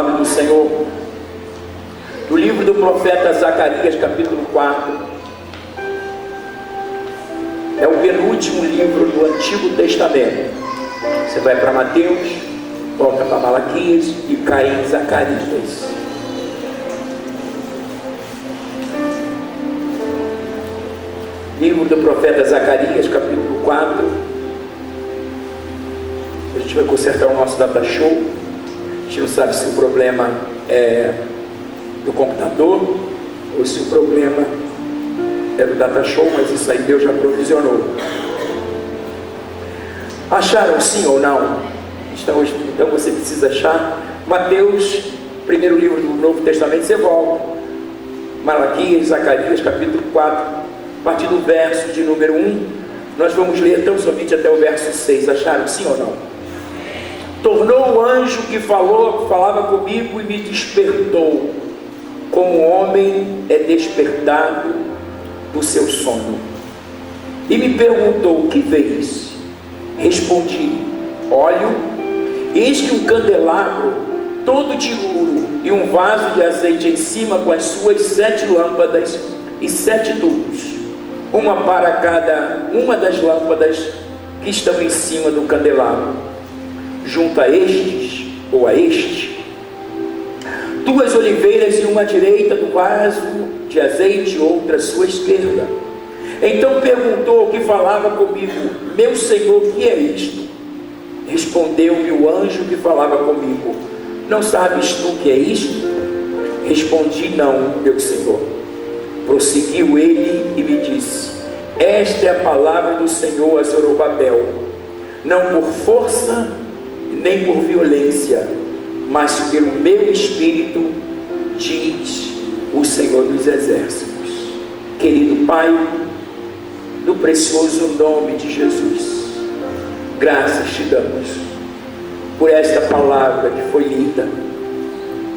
palavra do Senhor do livro do profeta Zacarias, capítulo 4. É o penúltimo livro do Antigo Testamento. Você vai para Mateus, volta para Malaquias e cai em Zacarias. Livro do profeta Zacarias, capítulo 4. A gente vai consertar o nosso data show. A gente não sabe se o problema é do computador ou se o problema é do data show, mas isso aí Deus já provisionou. Acharam sim ou não? Então você precisa achar. Mateus, primeiro livro do Novo Testamento, você volta. Malaquias, Zacarias, capítulo 4, a partir do verso de número 1, nós vamos ler tão somente até o verso 6. Acharam sim ou não? Tornou o anjo que falava comigo e me despertou, como o homem é despertado do seu sono. E me perguntou: que vês? Respondi: olho, eis que um candelabro todo de ouro e um vaso de azeite em cima, com as suas 7 lâmpadas e 7 tubos, uma para cada uma das lâmpadas que estão em cima do candelabro. Junto a estes, ou a este, 2 oliveiras, e uma à direita do vaso de azeite, outra à sua esquerda. Então perguntou o que falava comigo: meu Senhor, o que é isto? Respondeu-me o anjo que falava comigo: não sabes tu o que é isto? Respondi: não, meu Senhor. Prosseguiu ele e me disse: esta é a palavra do Senhor a Zorobabel, não por força nem por violência, mas pelo meu espírito, diz o Senhor dos Exércitos. Querido Pai, no precioso nome de Jesus, graças te damos por esta palavra que foi lida,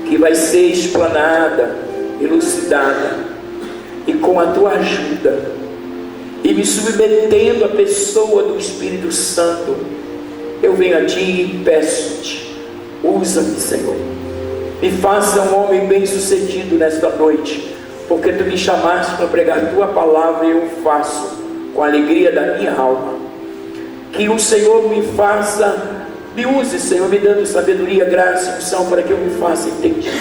que vai ser explanada, elucidada, e com a tua ajuda, e me submetendo à pessoa do Espírito Santo, eu venho a ti e peço-te: usa-me, Senhor, me faça um homem bem sucedido nesta noite, porque tu me chamaste para pregar a tua palavra, e eu faço com a alegria da minha alma. Que o Senhor me use, Senhor, me dando sabedoria, graça e unção, para que eu me faça entendido.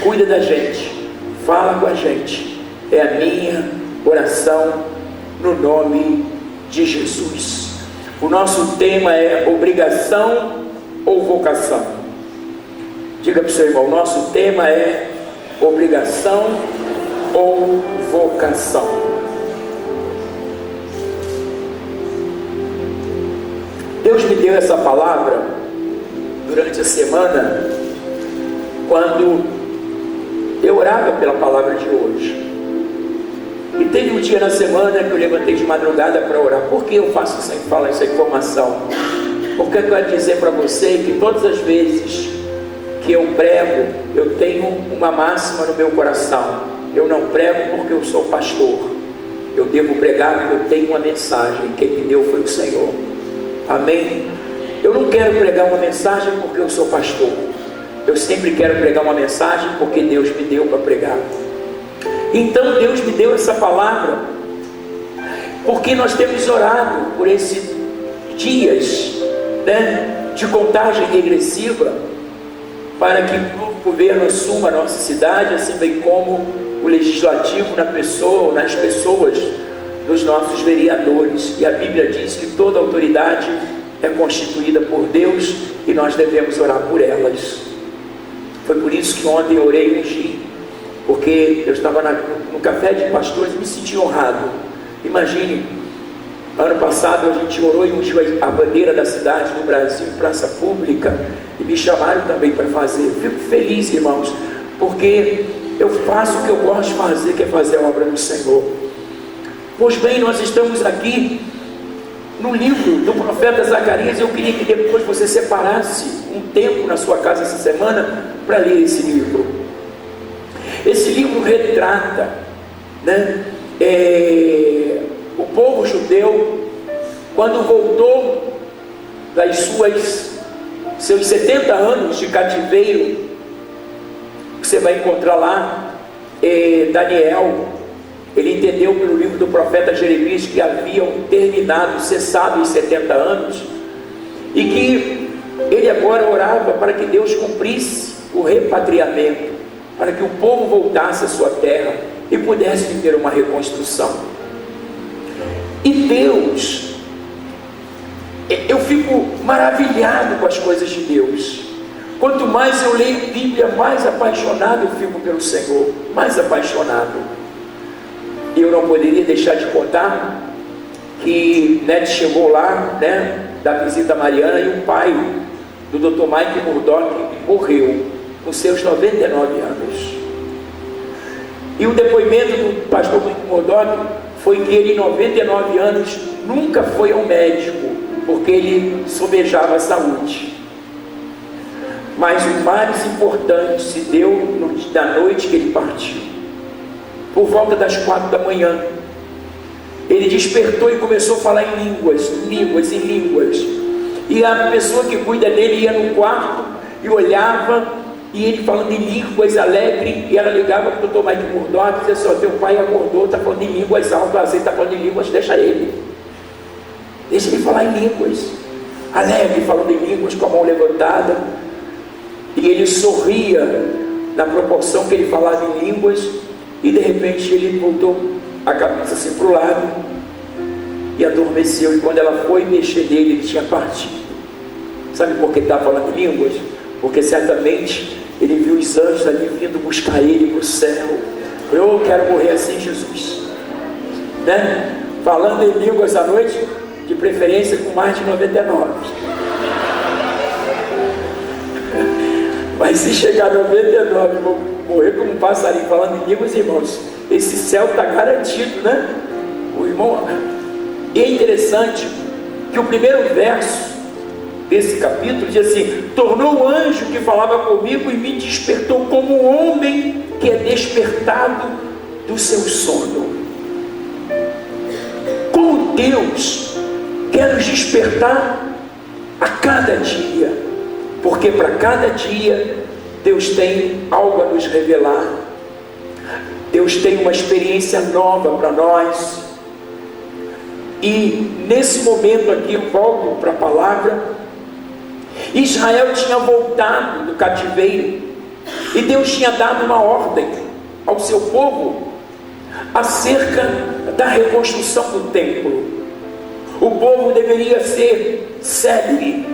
Cuida da gente, fala com a gente, é a minha oração no nome de Jesus. O nosso tema é obrigação ou vocação. Diga para o seu irmão: o nosso tema é obrigação ou vocação. Deus me deu essa palavra durante a semana, quando eu orava pela palavra de hoje. E teve um dia na semana que eu levantei de madrugada para orar. Por que eu faço essa informação? Porque eu quero dizer para você que todas as vezes que eu prego, eu tenho uma máxima no meu coração: eu não prego porque eu sou pastor, eu devo pregar porque eu tenho uma mensagem. Quem me deu foi o Senhor. Amém? Eu não quero pregar uma mensagem porque eu sou pastor, eu sempre quero pregar uma mensagem porque Deus me deu para pregar. Então Deus me deu essa palavra porque nós temos orado por esses dias, de contagem regressiva, para que o novo governo assuma a nossa cidade, assim bem como o legislativo nas pessoas dos nossos vereadores. E a Bíblia diz que toda autoridade é constituída por Deus e nós devemos orar por elas. Foi por isso que ontem eu orei e ungi, porque eu estava no café de pastores e me senti honrado. Imagine, ano passado a gente orou e ungiu a bandeira da cidade do Brasil em praça pública, e me chamaram também para fazer. Fico feliz, irmãos, porque eu faço o que eu gosto de fazer, que é fazer a obra do Senhor. Pois bem, nós estamos aqui no livro do profeta Zacarias. Eu queria que depois você separasse um tempo na sua casa essa semana para ler esse livro. Esse livro retrata, o povo judeu, quando voltou das seus 70 anos de cativeiro você vai encontrar lá, Daniel, ele entendeu pelo livro do profeta Jeremias que haviam terminado, cessado os 70 anos, e que ele agora orava para que Deus cumprisse o repatriamento, para que o povo voltasse à sua terra e pudesse ter uma reconstrução. E Deus, eu fico maravilhado com as coisas de Deus. Quanto mais eu leio Bíblia, mais apaixonado eu fico pelo Senhor, mais apaixonado. E eu não poderia deixar de contar que Ned chegou lá, da visita mariana, e o pai do Dr. Mike Murdock morreu com seus 99 anos. E o depoimento do pastor Mike Murdock foi que ele, em 99 anos, nunca foi ao médico, porque ele sobejava a saúde. Mas o mais importante se deu na noite que ele partiu, por volta das 4 da manhã. Ele despertou e começou a falar em línguas. E a pessoa que cuida dele ia no quarto e olhava, e ele falando em línguas alegre, e ela ligava para o Dr. Mike Murdock e dizia assim: teu pai acordou, está falando em línguas alto, está falando em línguas, deixa ele falar em línguas, alegre, falando em línguas, com a mão levantada. E ele sorria na proporção que ele falava em línguas, e de repente ele voltou a cabeça assim para o lado e adormeceu. E quando ela foi mexer nele, ele tinha partido. Sabe por que estava falando em línguas? Porque certamente ele viu os anjos ali vindo buscar ele para o céu. Eu quero morrer assim, Jesus, falando em línguas à noite, de preferência com mais de 99. Mas se chegar a 99, eu vou morrer como um passarinho falando em línguas, irmãos. Esse céu está garantido, O irmão. E é interessante que o primeiro verso desse capítulo diz assim: tornou o anjo que falava comigo e me despertou como um homem que é despertado do seu sono. Como Deus quer nos despertar a cada dia, porque para cada dia Deus tem algo a nos revelar. Deus tem uma experiência nova para nós. E nesse momento aqui, eu volto para a palavra. Israel tinha voltado do cativeiro, e Deus tinha dado uma ordem ao seu povo acerca da reconstrução do templo. O povo deveria ser célere,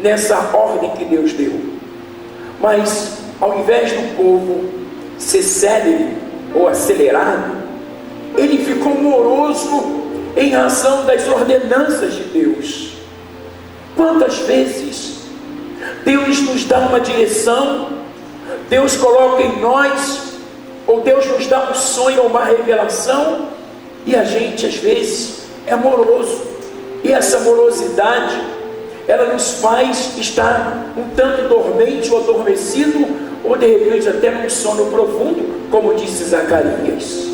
nessa ordem que Deus deu. Mas ao invés do povo ser célere ou acelerado, ele ficou moroso em razão das ordenanças de Deus. Quantas vezes Deus nos dá uma direção, Deus coloca em nós, ou Deus nos dá um sonho ou uma revelação, e a gente às vezes é moroso, e essa morosidade, ela nos faz estar um tanto dormente ou adormecido, ou de repente até num sono profundo, como disse Zacarias.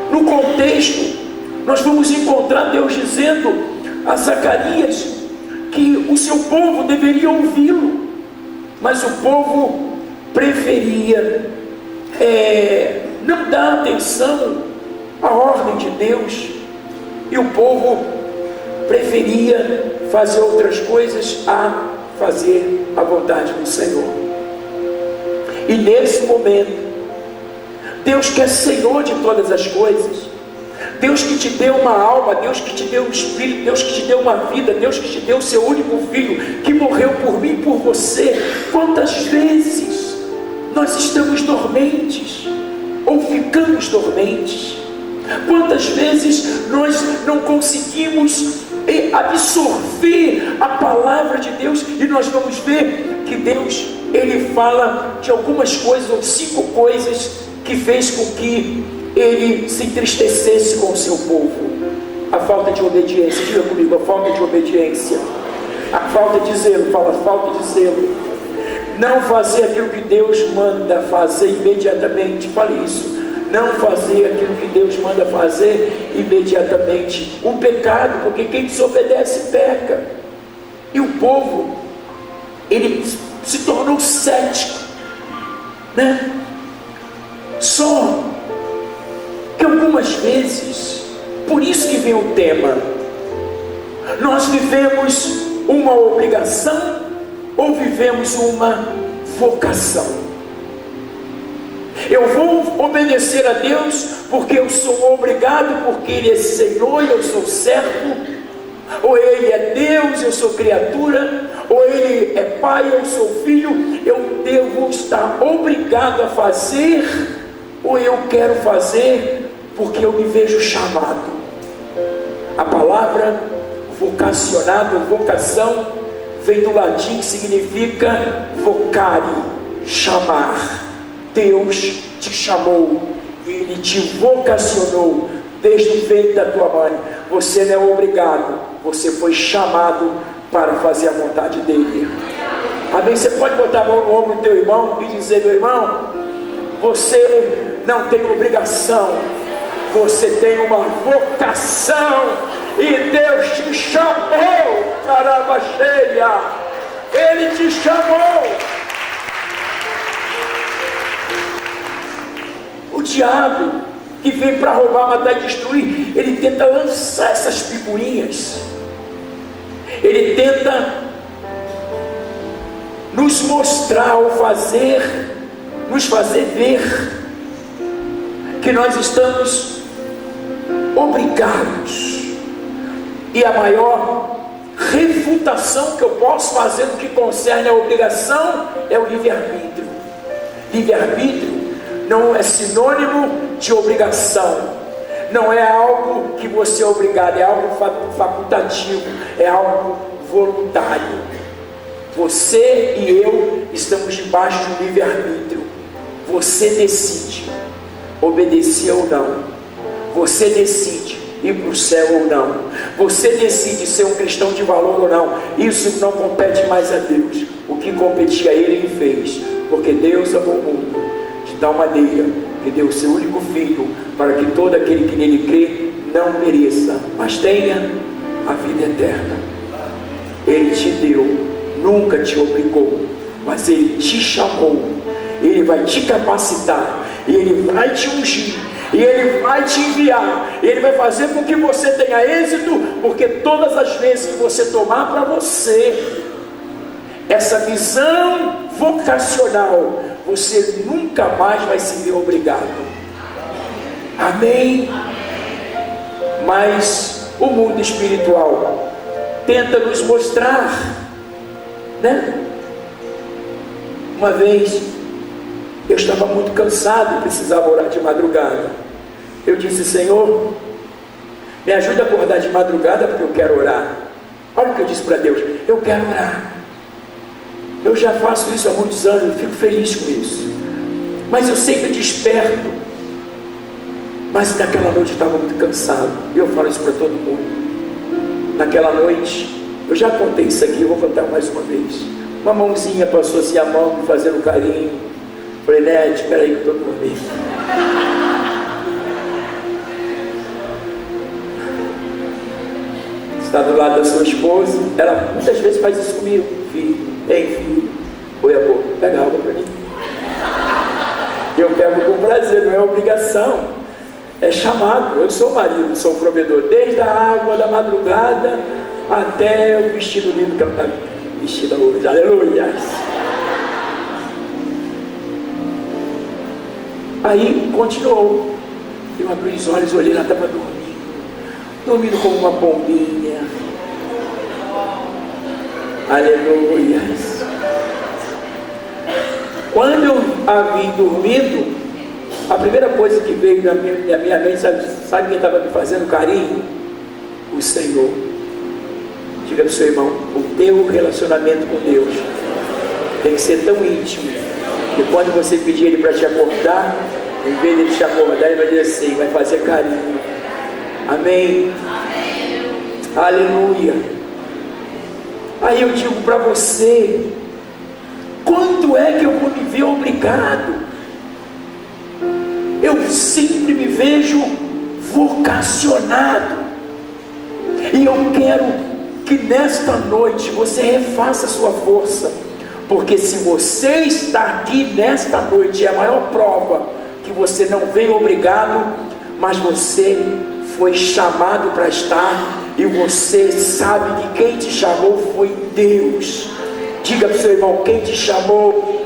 No contexto, nós vamos encontrar Deus dizendo a Zacarias que o seu povo deveria ouvi-lo, mas o povo preferia não dar atenção à ordem de Deus, e o povo preferia fazer outras coisas a fazer a vontade do Senhor. E nesse momento, Deus que é Senhor de todas as coisas, Deus que te deu uma alma, Deus que te deu um espírito, Deus que te deu uma vida, Deus que te deu o seu único filho, que morreu por mim e por você. Quantas vezes nós estamos dormentes, ou ficamos dormentes? Quantas vezes nós não conseguimos absorver a palavra de Deus? E nós vamos ver que Deus, Ele fala de algumas coisas, ou 5 coisas, que fez com que Ele se entristecesse com o seu povo. A falta de obediência, diga comigo, a falta de obediência, a falta de zelo, fala, falta de zelo, não fazer aquilo que Deus manda fazer imediatamente, fale isso, não fazer aquilo que Deus manda fazer imediatamente. O pecado, porque quem desobedece peca. E o povo ele se tornou cético, né? Só que algumas vezes, por isso que vem o tema, nós vivemos uma obrigação ou vivemos uma vocação. Eu vou obedecer a Deus porque eu sou obrigado, porque Ele é Senhor e eu sou servo, ou Ele é Deus, eu sou criatura, ou Ele é Pai, eu sou filho. Eu devo estar obrigado a fazer, ou eu quero fazer porque eu me vejo chamado. A palavra vocacionado, vocação, vem do latim que significa vocare, chamar. Deus te chamou, Ele te vocacionou desde o ventre da tua mãe. Você não é obrigado, você foi chamado para fazer a vontade dEle. Amém? Você pode botar a mão no ombro do teu irmão e dizer: meu irmão, você não tem obrigação, você tem uma vocação, e Deus te chamou, caramba cheia, Ele te chamou. O diabo, que vem para roubar, matar e destruir, ele tenta lançar essas figurinhas, ele tenta nos mostrar ou nos fazer ver que nós estamos obrigados. E a maior refutação que eu posso fazer no que concerne a obrigação é o livre-arbítrio. Livre-arbítrio não é sinônimo de obrigação, não é algo que você é obrigado, é algo facultativo, é algo voluntário. Você e eu estamos debaixo de um livre-arbítrio. Você decide obedecer ou não, você decide ir para o céu ou não, você decide ser um cristão de valor ou não. Isso não compete mais a Deus. O que competia a Ele fez, porque Deus amou o mundo de tal maneira que deu o seu único Filho, para que todo aquele que nele crê não pereça, mas tenha a vida eterna. Ele te deu, nunca te obrigou, mas Ele te chamou. Ele vai te capacitar, Ele vai te ungir, e Ele vai te enviar, Ele vai fazer com que você tenha êxito, porque todas as vezes que você tomar para você essa visão vocacional, você nunca mais vai se ver obrigado. Amém? Mas o mundo espiritual tenta nos mostrar, né? Uma vez eu estava muito cansado e precisava orar de madrugada. Eu disse: Senhor, me ajuda a acordar de madrugada, porque eu quero orar. Olha o que eu disse para Deus: eu quero orar. Eu já faço isso há muitos anos, eu fico feliz com isso, mas eu sempre desperto. Mas naquela noite eu estava muito cansado, e eu falo isso para todo mundo. Naquela noite, eu já contei isso aqui, eu vou contar mais uma vez. Uma mãozinha passou assim a mão, me fazendo carinho. Falei: Nete, espera aí que eu estou dormindo. Está do lado da sua esposa, ela muitas vezes faz isso comigo. Filho, filho, oi amor, pega água para mim. Eu pego com prazer, não é obrigação, é chamado. Eu sou marido, sou provedor, desde a água da madrugada até o vestido lindo que ela está vestida hoje. Aleluia. Aí continuou. Eu abri os olhos, olhei, ela estava dormindo como uma pombinha. Aleluia. Quando eu a vi dormindo, a primeira coisa que veio na minha mente, sabe quem estava me fazendo carinho? O Senhor. Diga para o seu irmão: o teu relacionamento com Deus tem que ser tão íntimo, que quando você pedir Ele para te acordar, em vez de Ele te acordar, Ele vai dizer assim, vai fazer carinho. Amém? Amém. Aleluia. Aí eu digo para você: quando é que eu vou me ver obrigado? Eu sempre me vejo vocacionado, e eu quero que nesta noite você refaça a sua força, Porque se você está aqui nesta noite, é a maior prova que você não veio obrigado, mas você foi chamado para estar, e você sabe que quem te chamou foi Deus. Diga para o seu irmão: quem te chamou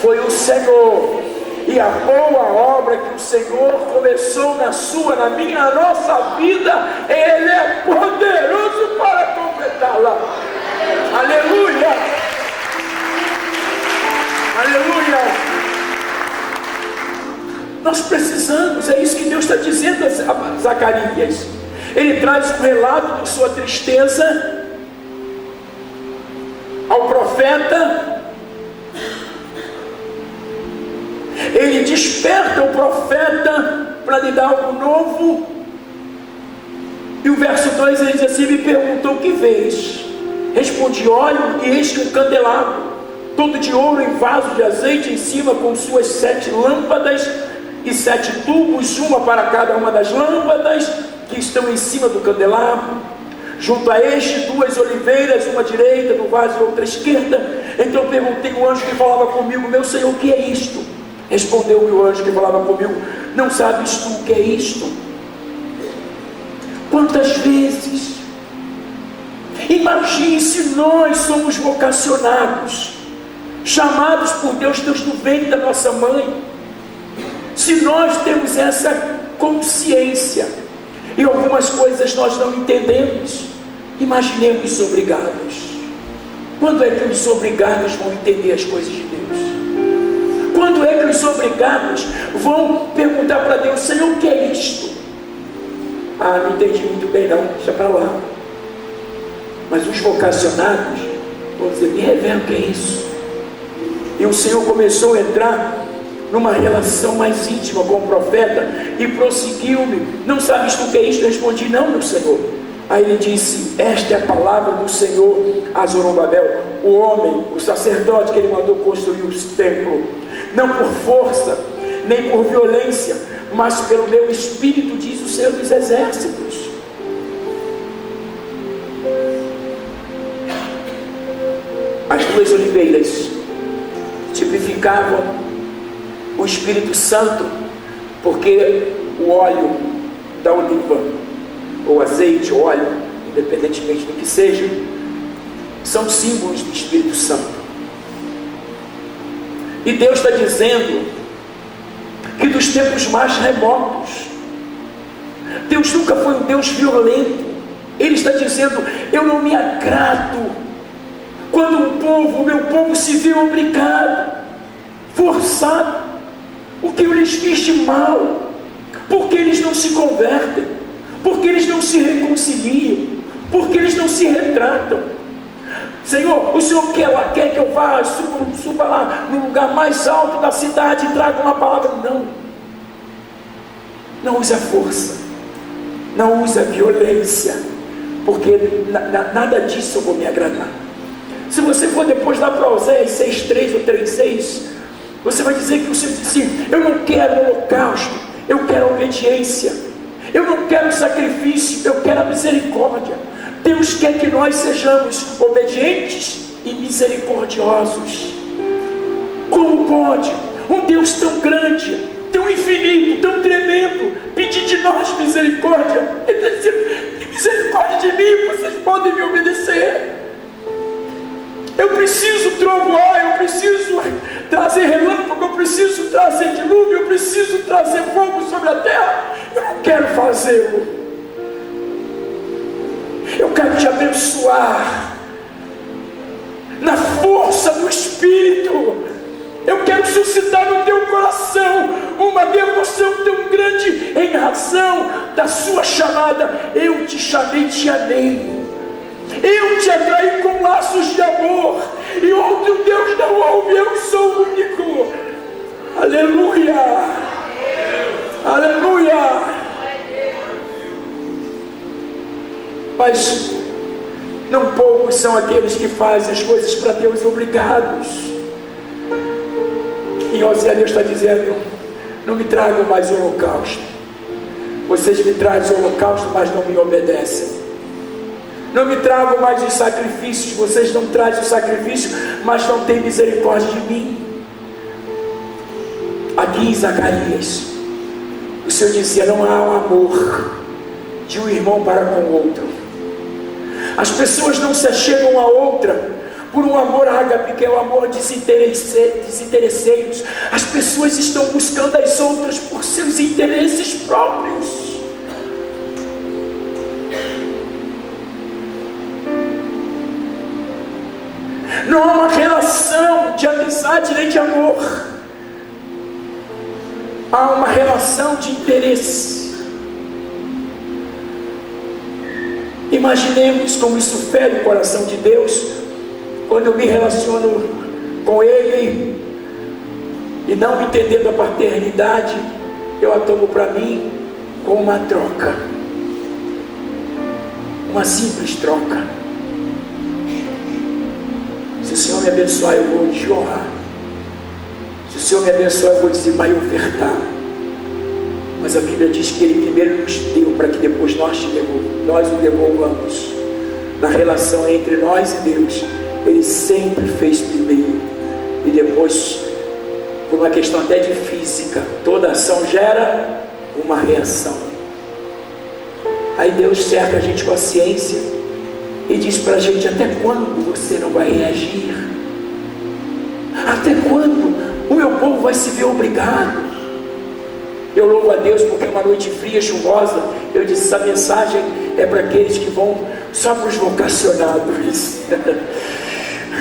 foi o Senhor, e a boa obra que o Senhor começou na sua, na minha, na nossa vida, Ele é poderoso para completá-la. Aleluia, aleluia. Nós precisamos, é isso que Deus está dizendo a Zacarias. Ele traz um relato de sua tristeza ao profeta. Ele desperta o profeta para lhe dar algo novo. E o verso 2 ele diz assim: me perguntou: o que vês? Respondi: olho, e eis que um candelabro, todo de ouro em vaso de azeite, em cima com suas 7 lâmpadas e 7 tubos, uma para cada uma das lâmpadas que estão em cima do candelabro. Junto a este 2 oliveiras, uma à direita do vaso e outra à esquerda. Então perguntei ao anjo que falava comigo: meu Senhor, o que é isto? Respondeu-me o anjo que falava comigo: não sabes tu o que é isto? Quantas vezes, imagine se nós somos vocacionados, chamados por Deus do ventre da nossa mãe, se nós temos essa consciência, e algumas coisas nós não entendemos, imaginemos os obrigados. Quando é que os obrigados vão entender as coisas de Deus? Quando é que os obrigados vão perguntar para Deus: Senhor, o que é isto? Ah, não entendi muito bem não, deixa para lá. Mas os vocacionados vão dizer: me revela o que é isso. E o Senhor começou a entrar numa relação mais íntima com o profeta e prosseguiu-me: não sabes tu o que é isto? Eu respondi: não, meu Senhor. Aí ele disse: esta é a palavra do Senhor a Zorobabel, o homem, o sacerdote que ele mandou construir o templo, não por força, nem por violência, mas pelo meu espírito, diz o Senhor dos exércitos. As 2 oliveiras tipificavam o Espírito Santo, porque o óleo da oliva, ou azeite, ou óleo, independentemente do que seja, são símbolos do Espírito Santo. E Deus está dizendo que dos tempos mais remotos, Deus nunca foi um Deus violento. Ele está dizendo: eu não me agrado quando o meu povo se vê obrigado, forçado, porque eu lhes fiz de mal, porque eles não se convertem, porque eles não se reconciliam, porque eles não se retratam. Senhor, o Senhor quer que eu vá, suba lá no lugar mais alto da cidade e traga uma palavra? Não use a força, não use a violência, porque nada disso eu vou me agradar. Se você for depois lá para Oséias 6:3 ou 3:6, você vai dizer que o Senhor disse assim: eu não quero holocausto, eu quero obediência, eu não quero sacrifício, eu quero a misericórdia. Deus quer que nós sejamos obedientes e misericordiosos. Como pode um Deus tão grande, tão infinito, tão tremendo, pedir de nós misericórdia? Ele está dizendo: tem misericórdia de mim, vocês podem me obedecer. Eu preciso trovoar, eu preciso trazer relâmpago, eu preciso trazer dilúvio, eu preciso trazer fogo sobre a terra. Eu não quero fazê-lo. Eu quero te abençoar na força do Espírito. Eu quero suscitar no teu coração uma devoção tão grande em razão da sua chamada. Eu te chamei, te amei, eu te atraí com laços de amor, e outro Deus não houve, eu sou o único. Aleluia, aleluia. Mas não poucos são aqueles que fazem as coisas para Deus obrigados. E Oséias, Deus está dizendo: não me tragam mais holocausto. Vocês me trazem holocausto, mas não me obedecem. Não me tragam mais os sacrifícios. Vocês não trazem o sacrifício, mas não têm misericórdia de mim. Aqui em Zacarias, o Senhor dizia: não há um amor de um irmão para com o outro. As pessoas não se achegam a outra por um amor ágape, que é o amor desinteresseiros. As pessoas estão buscando as outras por seus interesses próprios. Não há uma relação de amizade nem de amor. Há uma relação de interesse. Imaginemos como isso fere o coração de Deus, quando eu me relaciono com Ele e não entendendo a paternidade, eu a tomo para mim como uma troca, uma simples troca. Se o Senhor me abençoar, eu vou te honrar. Se o Senhor me abençoar, eu vou dizer: vai ofertar. Mas a Bíblia diz que Ele primeiro nos deu, para que depois nós o devolvamos. Na relação entre nós e Deus, Ele sempre fez primeiro, e depois, por uma questão até de física, toda ação gera uma reação. Aí Deus cerca a gente com a ciência e diz para a gente: até quando você não vai reagir? Até quando o meu povo vai se ver obrigado? Eu louvo a Deus porque é uma noite fria, chuvosa. Eu disse: essa mensagem é para aqueles que vão só para os vocacionados.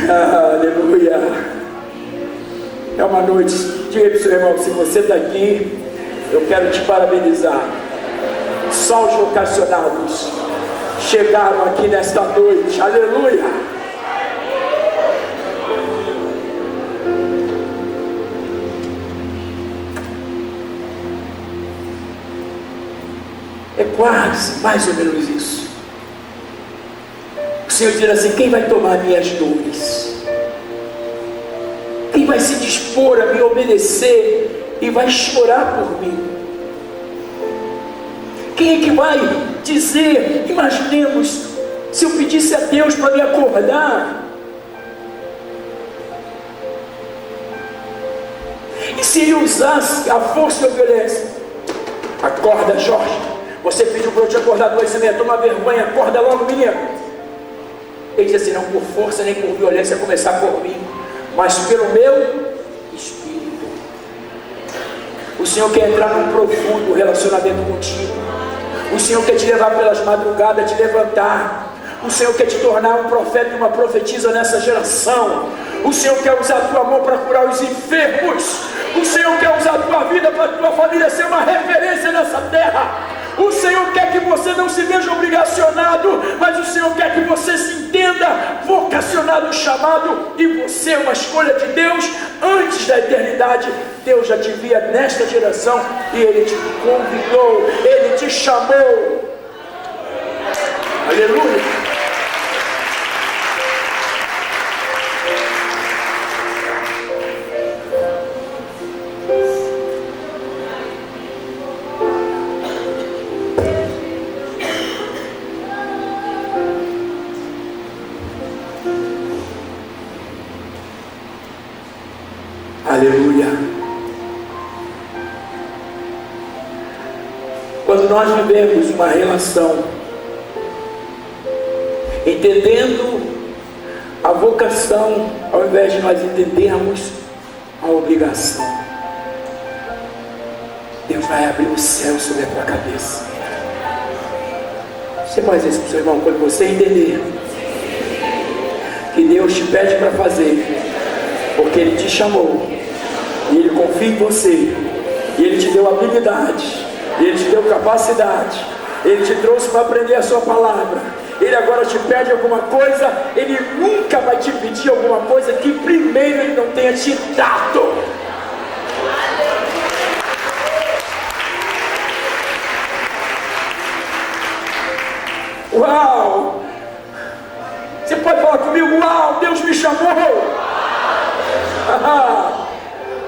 Aleluia. É uma noite. Diga para o seu irmão: se você está aqui, eu quero te parabenizar. Só os vocacionados chegaram aqui nesta noite. Aleluia. É quase mais ou menos isso. O Senhor diz assim: quem vai tomar minhas dores? Quem vai se dispor a me obedecer e vai chorar por mim? Quem é que vai dizer? Imaginemos, se eu pedisse a Deus para me acordar, e se Ele usasse a força da violência: acorda, Jorge, você pediu para eu te acordar 2h30, toma vergonha, acorda logo, menino. Ele diz assim: não por força nem por violência, começar por mim, mas pelo meu Espírito. O Senhor quer entrar num profundo relacionamento contigo. O Senhor quer te levar pelas madrugadas, te levantar. O Senhor quer te tornar um profeta e uma profetisa nessa geração. O Senhor quer usar a tua mão para curar os enfermos. O Senhor quer usar a tua vida para a tua família ser uma referência nessa terra. O Senhor quer que você não se veja obrigacionado, mas o Senhor quer que você se entenda vocacionado, chamado, e você é uma escolha de Deus. Antes da eternidade, Deus já te via nesta geração e Ele te convidou, Ele te chamou. Aleluia. Aleluia. Quando nós vivemos uma relação, entendendo a vocação, ao invés de nós entendermos a obrigação, Deus vai abrir o céu sobre a tua cabeça. Você faz isso com seu irmão quando você entender que Deus te pede para fazer, porque Ele te chamou, e Ele confia em você, e Ele te deu habilidade, e Ele te deu capacidade, Ele te trouxe para aprender a sua palavra. Ele agora te pede alguma coisa, Ele nunca vai te pedir alguma coisa que primeiro Ele não tenha te dado. Uau! Você pode falar comigo: uau, Deus me chamou.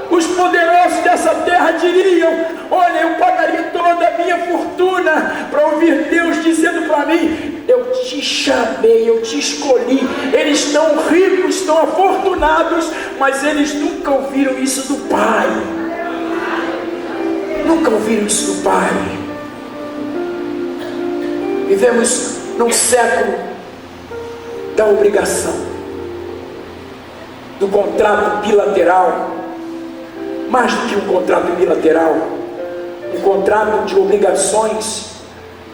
Os poderosos dessa terra diriam: olha, eu pagaria toda a minha fortuna para ouvir Deus dizendo para mim: eu te chamei, eu te escolhi. Eles estão ricos, estão afortunados, mas eles nunca ouviram isso do Pai. Nunca ouviram isso do Pai. Vivemos num século da obrigação, do contrato bilateral. Mais do que um contrato bilateral, um contrato de obrigações,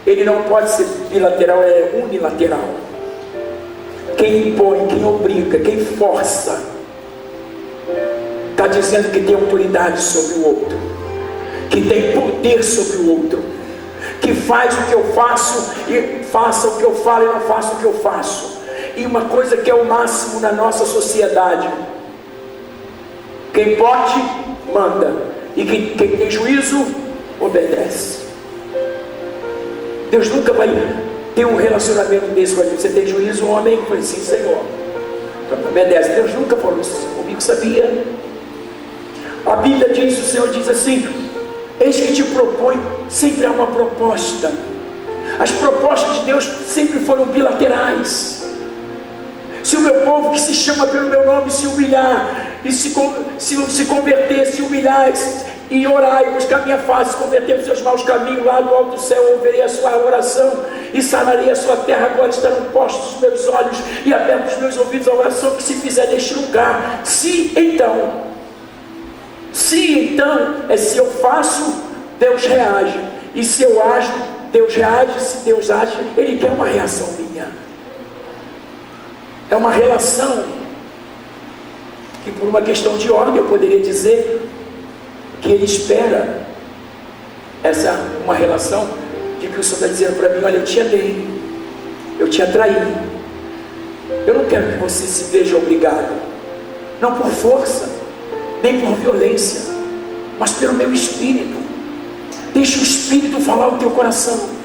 ele não pode ser bilateral, é unilateral. Quem impõe, quem obriga, quem força, está dizendo que tem autoridade sobre o outro, que tem poder sobre o outro, que faz o que eu faço e faça o que eu falo e não faça o que eu faço. E uma coisa que é o máximo na nossa sociedade: quem pode, manda, e quem tem juízo, obedece. Deus nunca vai ter um relacionamento desse com a gente. Você tem juízo, homem? Foi sim, Senhor. Então obedece. Deus nunca falou isso comigo, sabia? A Bíblia diz, o Senhor diz assim: eis que te propõe. Sempre há uma proposta. As propostas de Deus sempre foram bilaterais. Se o meu povo, que se chama pelo meu nome, se humilhar e se converter, se humilhar e orar e buscar minha face, converter os seus maus caminhos, lá do alto do céu ouvirei a sua oração e sararei a sua terra. Agora estarão postos os meus olhos e abertos os meus ouvidos à oração que se fizer neste lugar. Se então, é se eu faço, Deus reage, e se eu ajo, Deus reage. Se Deus age, Ele quer uma reação minha. É uma relação que, por uma questão de ordem, eu poderia dizer que Ele espera uma relação de que o Senhor está dizendo para mim: olha, eu te amei, eu te atraí, eu não quero que você se veja obrigado, não por força, nem por violência, mas pelo meu Espírito. Deixa o Espírito falar o teu coração.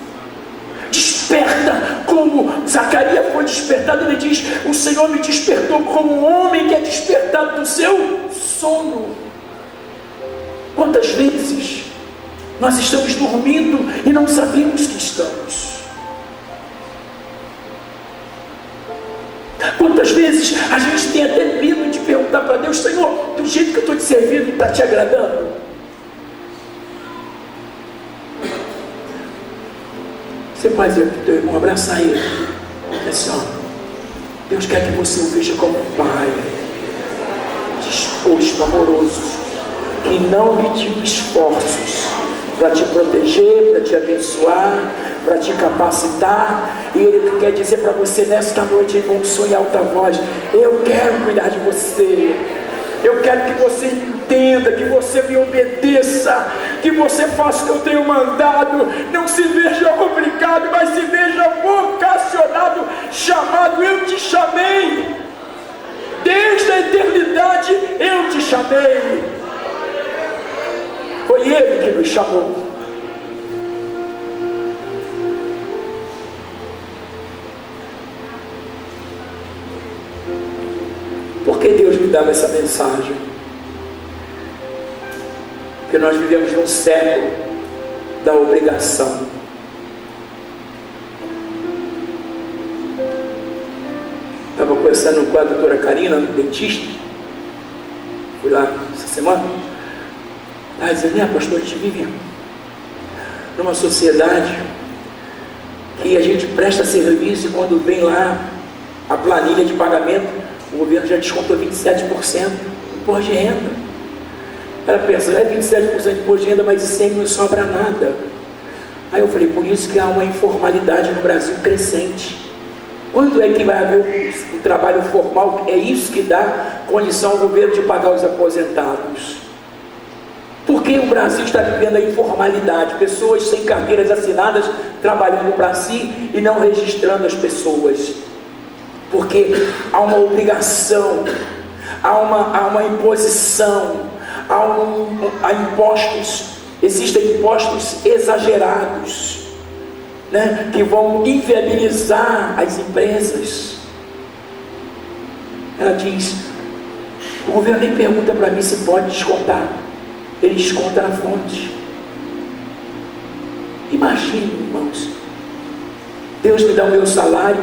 Desperta como Zacarias foi despertado. Ele diz: o Senhor me despertou como um homem que é despertado do seu sono. Quantas vezes nós estamos dormindo e não sabemos que estamos? Quantas vezes a gente tem até medo de perguntar para Deus: Senhor, do jeito que eu estou te servindo, está te agradando? Você faz o teu irmão, abraçar ele. É assim, ó, Deus quer que você o veja como um pai, disposto, amoroso, que não mediu esforços para te proteger, para te abençoar, para te capacitar. E Ele quer dizer para você nesta noite, em bom som e alta voz: eu quero cuidar de você. Eu quero que você entenda, que você me obedeça, que você faça o que eu tenho mandado. Não se veja obrigado, mas se veja vocacionado, chamado. Eu te chamei, desde a eternidade eu te chamei. Foi Ele que nos chamou. Por que Deus me dava essa mensagem? Porque nós vivemos num século da obrigação. Estava conversando com a doutora Karina, dentista. Fui lá essa semana. Estava dizendo: pastor, a gente vive numa sociedade que a gente presta serviço e quando vem lá a planilha de pagamento, o governo já descontou 27% do imposto de renda. Ela pensa: é 27% de imposto de renda, mas de 100 não sobra nada. Aí eu falei: por isso que há uma informalidade no Brasil crescente. Quando é que vai haver o trabalho formal? É isso que dá condição ao governo de pagar os aposentados. Porque o Brasil está vivendo a informalidade, pessoas sem carteiras assinadas trabalhando para si e não registrando as pessoas. Porque há uma obrigação, há uma imposição, há impostos, existem impostos exagerados, né, que vão inviabilizar as empresas. Ela diz: o governo nem pergunta para mim se pode descontar, ele desconta na fonte. Imagine, irmãos, Deus me dá o meu salário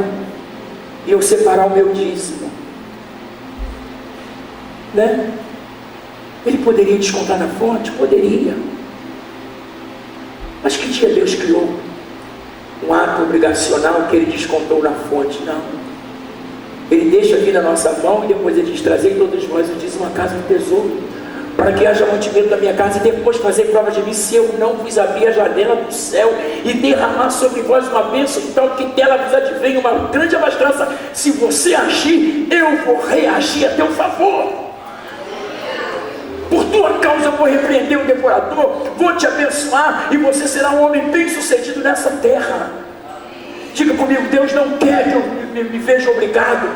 e eu separar o meu dízimo, né? Ele poderia descontar na fonte? Poderia. Mas que dia Deus criou um ato obrigacional que Ele descontou na fonte? Não. Ele deixa aqui na nossa mão e depois Ele diz: trazei todos vós o dízimo à casa do tesouro, para que haja mantimento da minha casa, e depois fazer prova de mim, se eu não vos abrir a janela do céu e derramar sobre vós uma bênção, então que dela vos advém uma grande abastança. Se você agir, eu vou reagir a teu favor. Por tua causa eu vou repreender o devorador, vou te abençoar, e você será um homem bem sucedido nessa terra. Diga comigo: Deus não quer que eu me veja obrigado,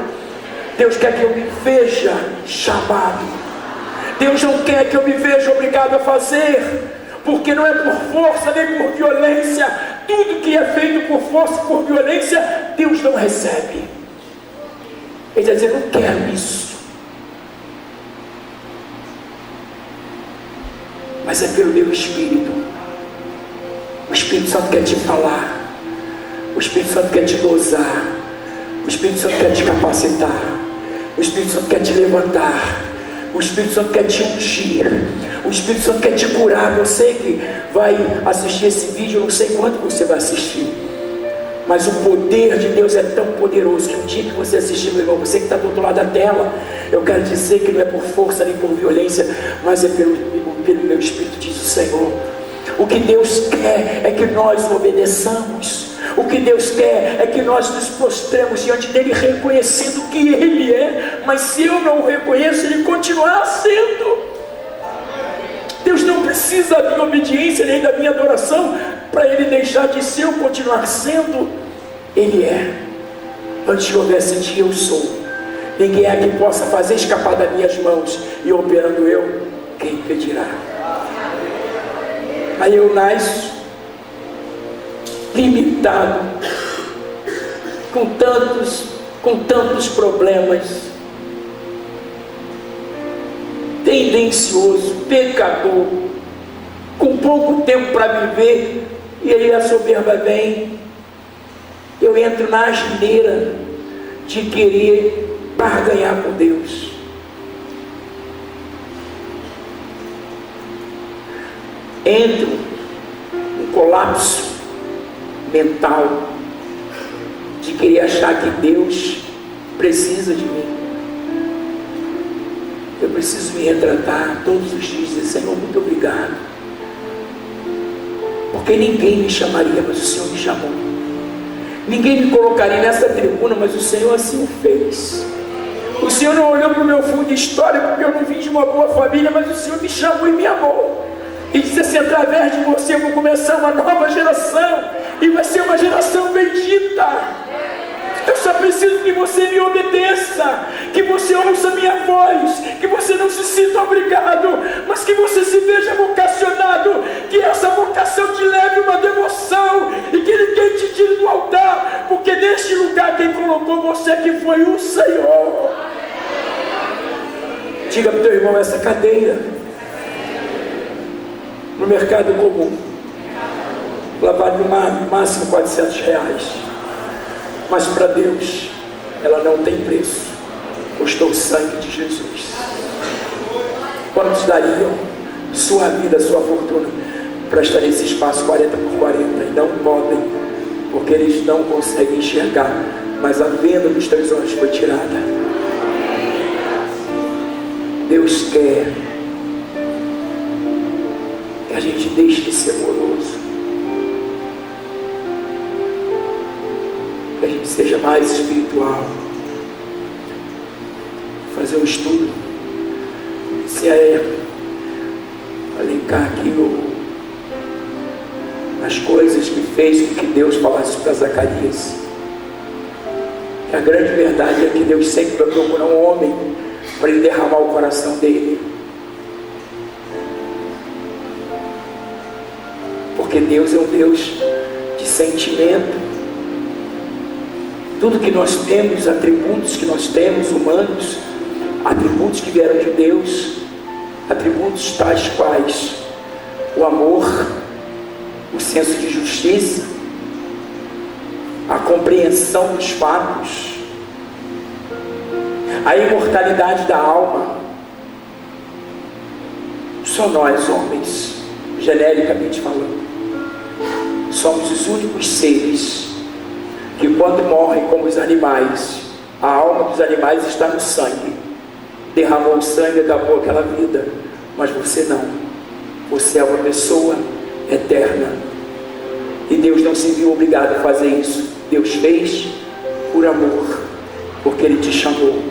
Deus quer que eu me veja chamado. Deus não quer que eu me veja obrigado a fazer, porque não é por força nem por violência. Tudo que é feito por força e por violência, Deus não recebe. Ele está dizendo: não quero isso. Mas é pelo meu Espírito. O Espírito Santo quer te falar, o Espírito Santo quer te dosar, o Espírito Santo quer te capacitar, o Espírito Santo quer te levantar, o Espírito Santo quer te ungir, o Espírito Santo quer te curar. Você que vai assistir esse vídeo, eu não sei quanto você vai assistir, mas o poder de Deus é tão poderoso que um dia que você assistir, meu irmão, você que está do outro lado da tela, eu quero dizer que não é por força nem por violência, mas é pelo meu Espírito, diz o Senhor. O que Deus quer é que nós obedeçamos. O que Deus quer é que nós nos prostremos diante dele, reconhecendo que Ele é. Mas se eu não o reconheço, Ele continuará sendo. Deus não precisa da minha obediência nem da minha adoração para Ele deixar de ser ou continuar sendo. Ele é. Antes que houvesse dia, eu sou. Ninguém é que possa fazer escapar das minhas mãos, e operando eu, quem impedirá? Aí eu nasço limitado, com tantos problemas, tendencioso, pecador, com pouco tempo para viver, e aí a soberba vem. Eu entro na asneira de querer barganhar com Deus. Entro num colapso mental de querer achar que Deus precisa de mim. Eu preciso me retratar todos os dias e dizer: Senhor, muito obrigado, porque ninguém me chamaria, mas o Senhor me chamou. Ninguém me colocaria nessa tribuna, mas o Senhor assim o fez. O Senhor não olhou para o meu fundo de história, porque eu não vim de uma boa família, mas o Senhor me chamou e me amou. E disse assim: através de você eu vou começar uma nova geração, e vai ser uma geração bendita. Eu só preciso que você me obedeça, que você ouça a minha voz, que você não se sinta obrigado, mas que você se veja vocacionado, que essa vocação te leve uma devoção, e que ninguém te tire do altar, porque neste lugar quem colocou você que foi o Senhor. Diga para o teu irmão: essa cadeira no mercado comum, lavada no máximo R$400, mas para Deus ela não tem preço, custou o sangue de Jesus. Quantos dariam sua vida, sua fortuna para estar nesse espaço 40 por 40? E não podem, porque eles não conseguem enxergar, mas a venda dos teus olhos foi tirada. Deus quer que a gente deixe de ser moroso, que a gente seja mais espiritual. Fazer um estudo, se alencar aqui as coisas que fez com que Deus falasse para Zacarias. Que a grande verdade é que Deus sempre vai procurar um homem para ele derramar o coração dele. Porque Deus é um Deus de sentimento. Tudo que nós temos, atributos que nós temos humanos, atributos que vieram de Deus, atributos tais quais o amor, o senso de justiça, a compreensão dos fatos, a imortalidade da alma. Só nós, homens, genericamente falando, somos os únicos seres que, quando morrem como os animais, a alma dos animais está no sangue. Derramou o sangue, acabou aquela vida. Mas você não. Você é uma pessoa eterna. E Deus não se viu obrigado a fazer isso. Deus fez por amor, porque Ele te chamou.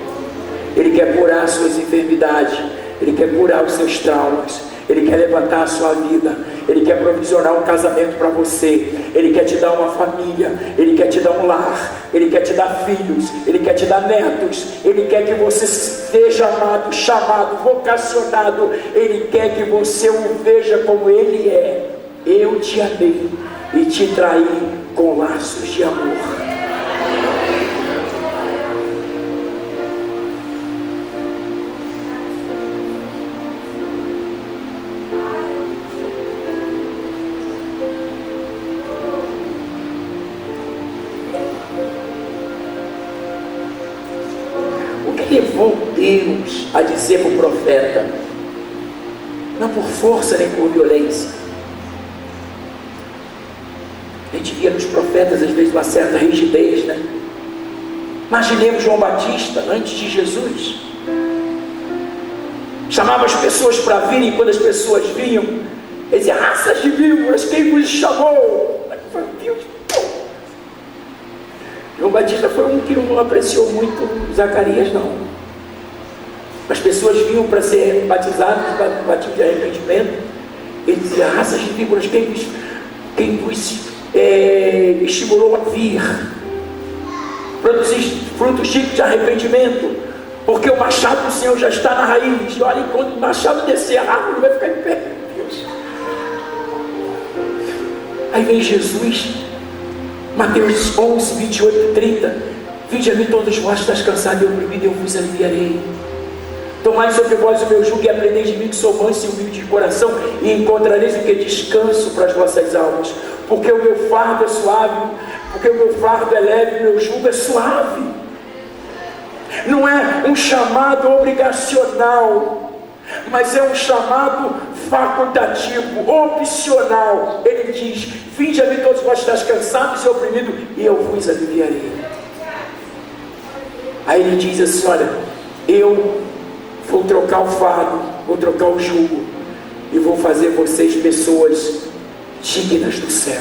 Ele quer curar as suas enfermidades, Ele quer curar os seus traumas, Ele quer levantar a sua vida, Ele quer provisionar um casamento para você, Ele quer te dar uma família, Ele quer te dar um lar, Ele quer te dar filhos, Ele quer te dar netos, Ele quer que você seja amado, chamado, vocacionado, Ele quer que você o veja como Ele é. Eu te amei e te traí com laços de amor. Levou Deus a dizer para o profeta, não por força nem por violência. A gente via nos profetas às vezes uma certa rigidez, né? Imaginemos João Batista antes de Jesus, chamava as pessoas para virem, e quando as pessoas vinham, ele dizia: raças de víboras, quem vos chamou? João Batista foi um que não apreciou muito Zacarias, não. As pessoas vinham para ser batizadas, batismo de arrependimento. Ele dizia: raças de víboras, quem vos estimulou a vir? Produzir frutos dignos de arrependimento, porque o machado do Senhor já está na raiz. E olha, quando o machado descer, a árvore vai ficar em pé. Deus. Aí vem Jesus, Mateus 11, 28 e 30. Vinde a mim todos vós que estáis cansados e oprimidos, eu vos aliviarei. Tomai sobre vós o meu jugo e aprendei de mim, que sou manso e humilde de coração, e encontrareis o que? Descanso para as vossas almas. Porque o meu fardo é suave, porque o meu fardo é leve, o meu jugo é suave. Não é um chamado obrigacional, mas é um chamado facultativo, opcional. Ele diz: vinde a mim todos vós que estáis cansados e oprimidos, e eu vos aliviarei. Aí ele diz assim: olha, eu vou trocar o fardo, vou trocar o jugo, e vou fazer vocês pessoas dignas do céu.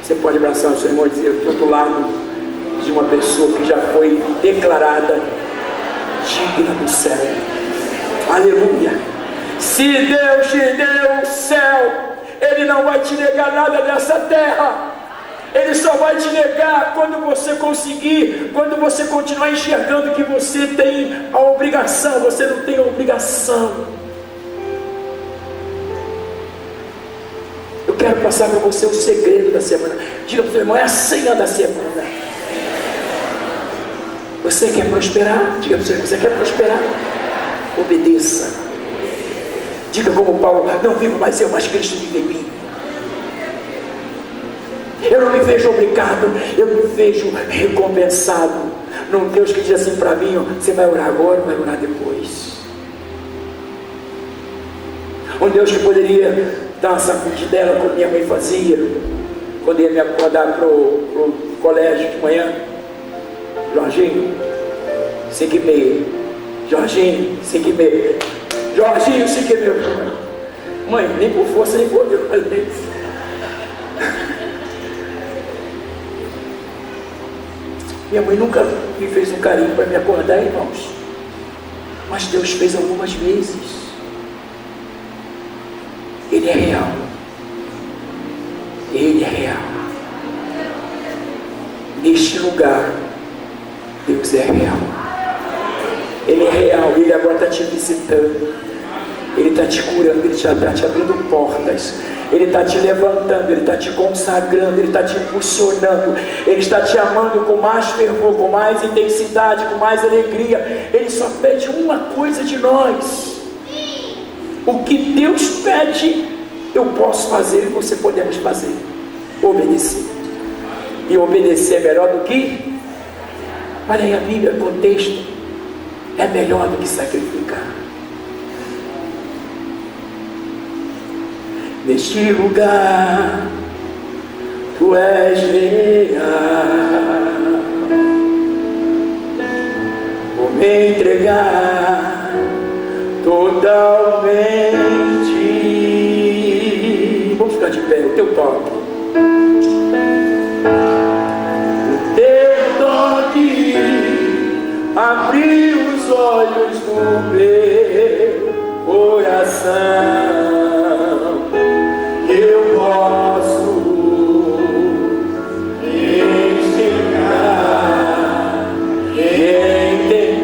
Você pode abraçar o seu irmão e dizer: eu estou do lado de uma pessoa que já foi declarada digna do céu. Aleluia. Se Deus te deu o céu, Ele não vai te negar nada nessa terra. Ele só vai te negar quando você conseguir, quando você continuar enxergando que você tem a obrigação. Você não tem a obrigação. Eu quero passar para você o segredo da semana. Diga para o seu irmão: é a senha da semana. Você quer prosperar? Diga para o seu irmão: você quer prosperar? Obedeça. Diga como Paulo: não vivo mais eu, mas Cristo vive em mim. Eu não me vejo obrigado, eu me vejo recompensado num Deus que diz assim para mim: você vai orar agora ou vai orar depois? Um Deus que poderia dar uma sacudidela como minha mãe fazia quando ia me acordar para o colégio de manhã. Jorginho, 5h30. Jorginho, 5h30. Jorginho, 5h30. Mãe, nem por força, nem por Deus. Minha mãe nunca me fez um carinho para me acordar, irmãos. Mas Deus fez algumas vezes. Ele é real. Ele é real. Neste lugar, Deus é real. Ele é real. Ele agora está te visitando. Ele está te curando. Ele já está te abrindo portas. Ele está te levantando. Ele está te consagrando. Ele está te impulsionando. Ele está te amando com mais fervor, com mais intensidade, com mais alegria. Ele só pede uma coisa de nós. O que Deus pede, eu posso fazer e você podemos fazer: obedecer. E obedecer é melhor do que? Olha aí a Bíblia, contexto. É melhor do que sacrificar. Neste lugar, tu és real. Vou me entregar totalmente. Vamos ficar de pé, o teu toque. O teu toque abriu os olhos do meu coração. Eu posso enxergar e entender.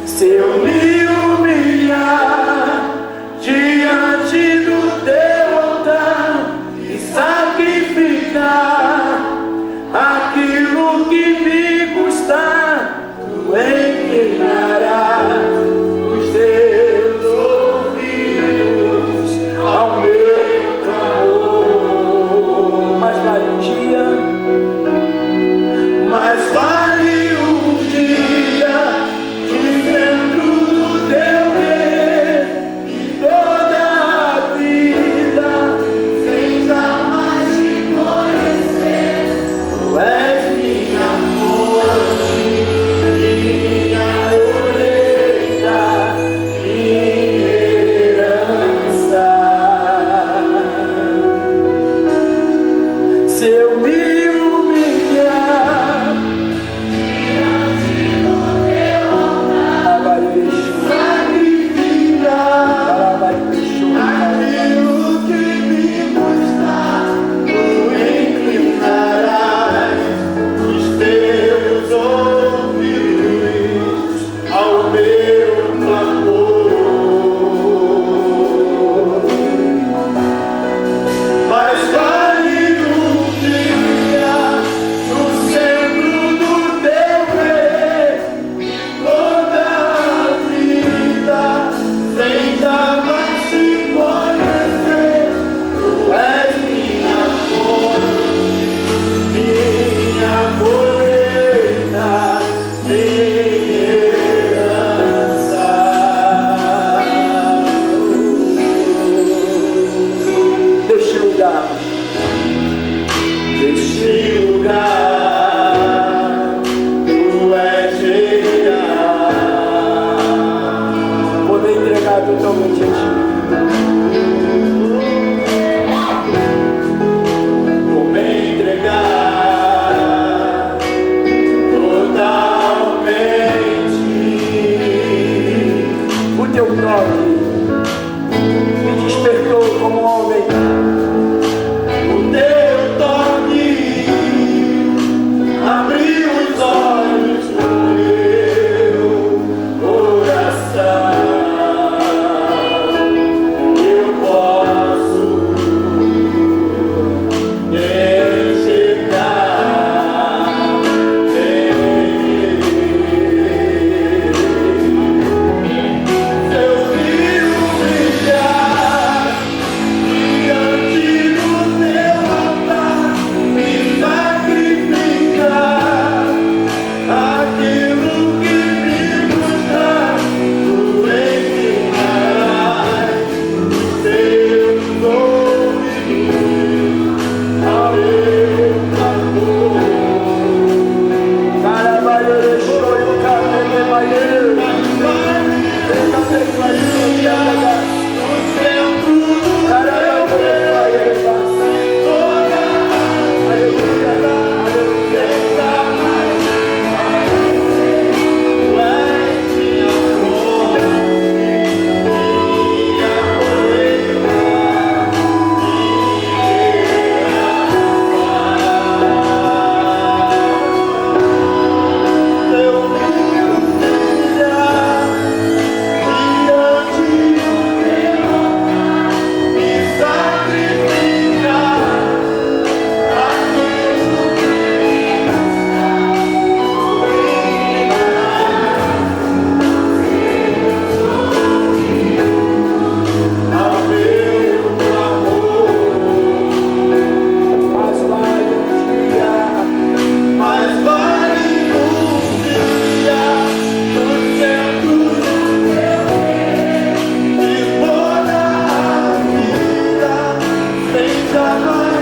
Se eu me humilhar diante do teu altar e sacrificar aquilo que me custar, tu inclinarás os teus ouvidos ao meu clamor. Mas vale um dia, mas vale um dia de dentro do teu reino e toda a vida sem jamais te conhecer. Tu és minha fonte, minha colheita, minha herança. Se eu me humilhar diante do teu altar, sacrificar aquilo que me custar, tu inclinarás os teus ouvidos ao meu clamor. Mas vale um dia no centro do teu reino e toda a vida sem jamais te conhecer. Tu és minha fonte, minha colheita, minha herança. Deste lugar, tu és real. Vou me entregar totalmente a ti. Vou me entregar totalmente. O teu toque me despertou como homem. O teu toque abriu os olhos do meu coração. Eu posso enxergar, entender. Se eu me humilhar diante do teu altar e sacrificar aquilo que me custar, tu inclinarás os teus ouvidos ao meu clamor. Eu me humilhar diante glória.